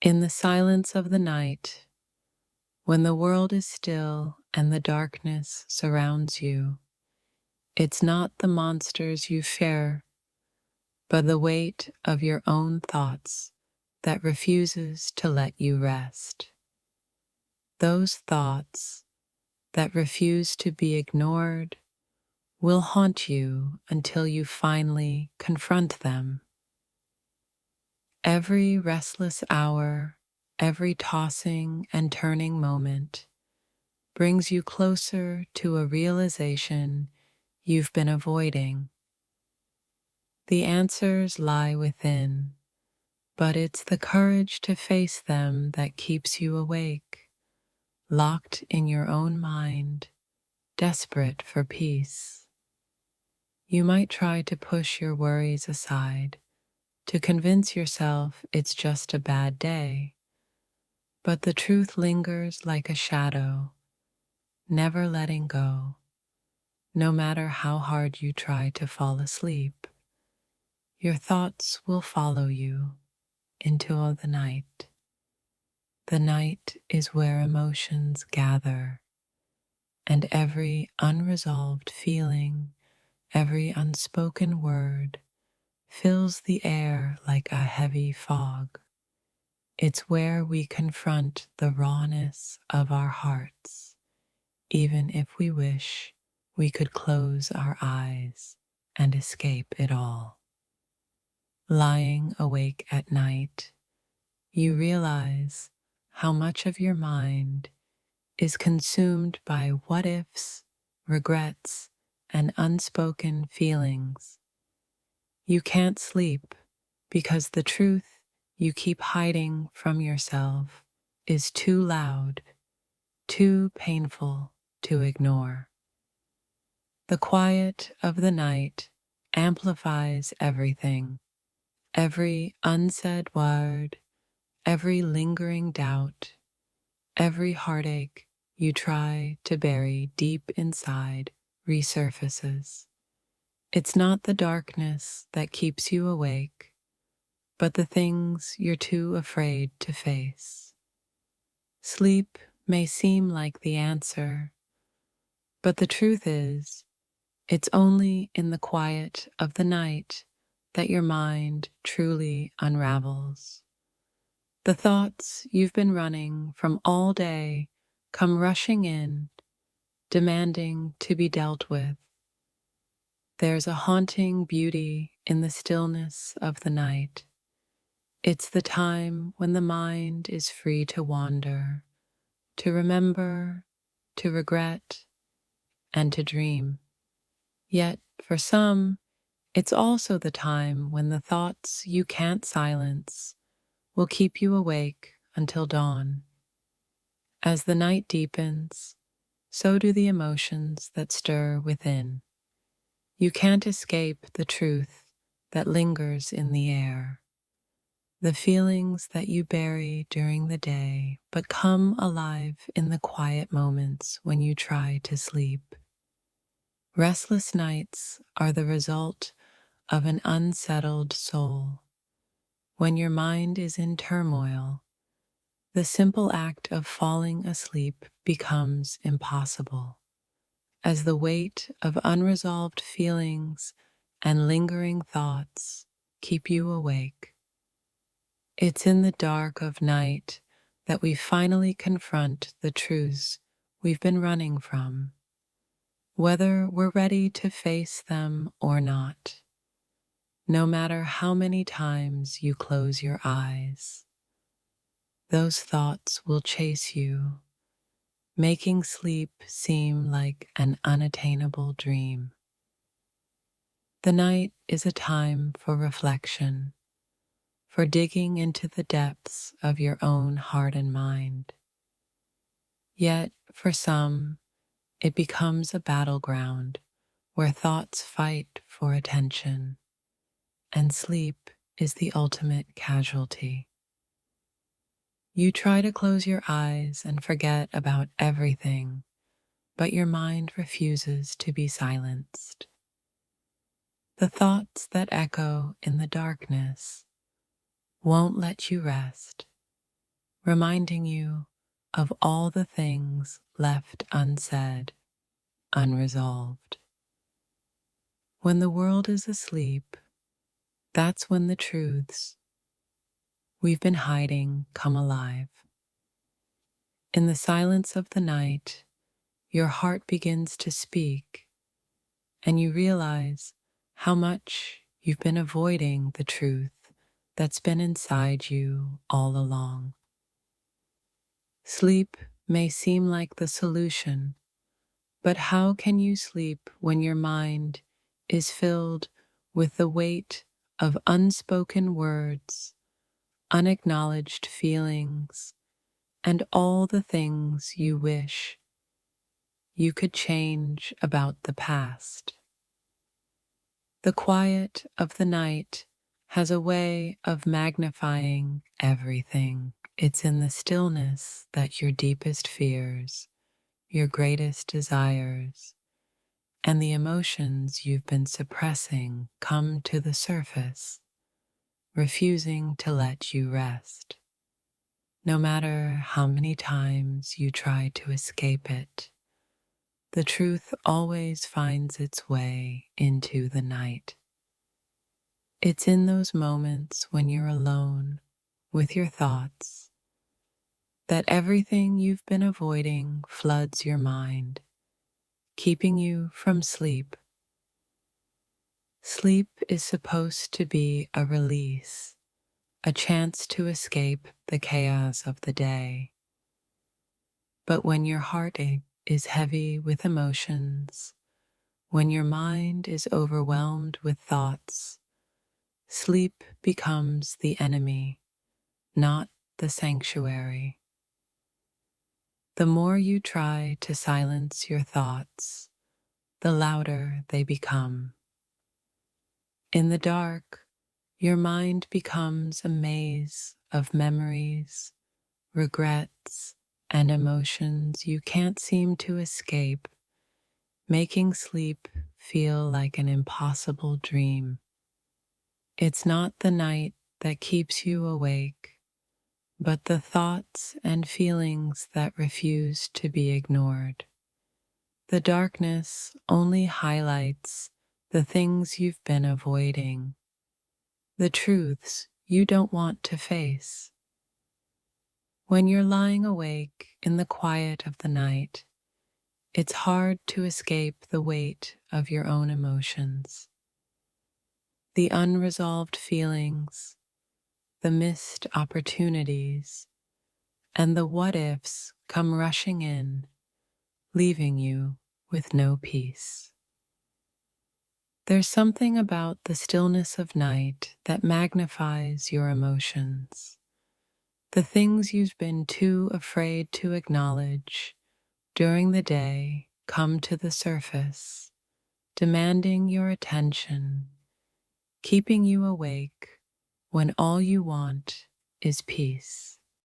In the silence of the night, when the world is still and the darkness surrounds you, it's not the monsters you fear, but the weight of your own thoughts that refuses to let you rest. Those thoughts that refuse to be ignored will haunt you until you finally confront them. Every restless hour, every tossing and turning moment brings you closer to a realization you've been avoiding. The answers lie within, but it's the courage to face them that keeps you awake, locked in your own mind, desperate for peace. You might try to push your worries aside, to convince yourself it's just a bad day, but the truth lingers like a shadow, never letting go, no matter how hard you try to fall asleep. Your thoughts will follow you into the night. The night is where emotions gather, and every unresolved feeling, every unspoken word fills the air like a heavy fog. It's where we confront the rawness of our hearts, even if we wish we could close our eyes and escape it all. Lying awake at night, you realize how much of your mind is consumed by what ifs, regrets, and unspoken feelings. You can't sleep because the truth you keep hiding from yourself is too loud, too painful to ignore. The quiet of the night amplifies everything, every unsaid word, every lingering doubt, every heartache you try to bury deep inside resurfaces. It's not the darkness that keeps you awake, but the things you're too afraid to face. Sleep may seem like the answer, but the truth is, it's only in the quiet of the night that your mind truly unravels. The thoughts you've been running from all day come rushing in, demanding to be dealt with. There's a haunting beauty in the stillness of the night. It's the time when the mind is free to wander, to remember, to regret, and to dream. Yet, for some, it's also the time when the thoughts you can't silence will keep you awake until dawn. As the night deepens, so do the emotions that stir within. You can't escape the truth that lingers in the air. The feelings that you bury during the day but come alive in the quiet moments when you try to sleep. Restless nights are the result of an unsettled soul. When your mind is in turmoil, the simple act of falling asleep becomes impossible, as the weight of unresolved feelings and lingering thoughts keep you awake. It's in the dark of night that we finally confront the truths we've been running from, whether we're ready to face them or not. No matter how many times you close your eyes, those thoughts will chase you, making sleep seem like an unattainable dream. The night is a time for reflection, for digging into the depths of your own heart and mind. Yet, for some, it becomes a battleground where thoughts fight for attention, and sleep is the ultimate casualty. You try to close your eyes and forget about everything, but your mind refuses to be silenced. The thoughts that echo in the darkness won't let you rest. reminding you of all the things left unsaid, unresolved. When the world is asleep, that's when the truths we've been hiding come alive. In the silence of the night, your heart begins to speak, and you realize how much you've been avoiding the truth that's been inside you all along. Sleep may seem like the solution, but how can you sleep when your mind is filled with the weight of unspoken words, unacknowledged feelings, and all the things you wish you could change about the past? The quiet of the night has a way of magnifying everything. It's in the stillness that your deepest fears, your greatest desires, and the emotions you've been suppressing come to the surface, refusing to let you rest. No matter how many times you try to escape it, the truth always finds its way into the night. It's in those moments when you're alone with your thoughts that everything you've been avoiding floods your mind, keeping you from sleep. Sleep is supposed to be a release, a chance to escape the chaos of the day. But when your heart is heavy with emotions, when your mind is overwhelmed with thoughts, sleep becomes the enemy, not the sanctuary. The more you try to silence your thoughts, the louder they become. In the dark, your mind becomes a maze of memories, regrets, and emotions you can't seem to escape, making sleep feel like an impossible dream. It's not the night that keeps you awake, but the thoughts and feelings that refuse to be ignored. The darkness only highlights the things you've been avoiding, the truths you don't want to face. When you're lying awake in the quiet of the night, it's hard to escape the weight of your own emotions. The unresolved feelings, the missed opportunities, and the what ifs come rushing in, leaving you with no peace. There's something about the stillness of night that magnifies your emotions. The things you've been too afraid to acknowledge during the day come to the surface, demanding your attention, keeping you awake when all you want is peace.